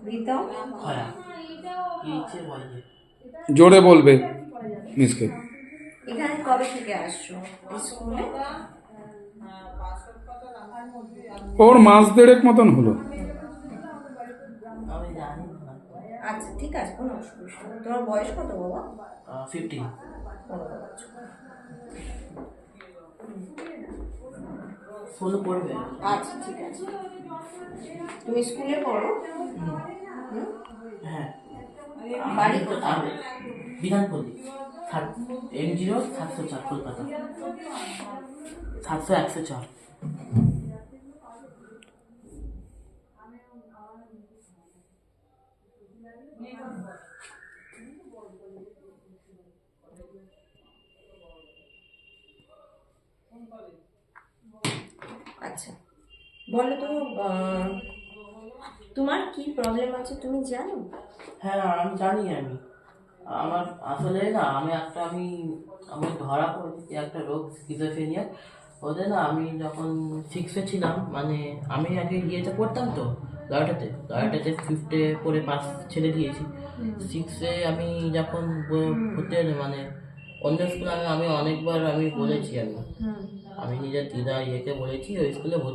প্রীতম খয়া কিছে বলে জোরে বলবে মিসকে। এখানে কবে থেকে আসছো স্কুলে? ওর মাস দেড়েক মতন হলো। আমি জানি না। আচ্ছা ঠিক আছে, কোনো অসুবিধা নেই। তোমার বয়স কত বাবা? 15 15 বছর। ষোলো পড়বে। আচ্ছা ঠিক আছে, তুমি স্কুলে পড়ো? হ্যাঁ, বাড়ি কোথায়? বিধানপল্লী M0 704 কলকাতা 700 104। আচ্ছা বলো তো, তোমার কি প্রবলেম আছে তুমি জানো? হ্যাঁ আমি জানি। আমার আসলে না আমি ধরা পড়েছি একটা রোগ স্কিজোফ্রেনিয়া। ওদের না আমি যখন 6-এ ছিলাম, মানে আমি আগে ইয়েতে পড়তাম তো লয়টাতে 5th-এ পড়ে পাস ছেড়ে দিয়েছি। 6-এ আমি যখন হতে মানে অন্য স্কুলে আমি অনেকবার বলেছি। আমি নিজের দিদা ইয়েকে বলেছি ওই স্কুলে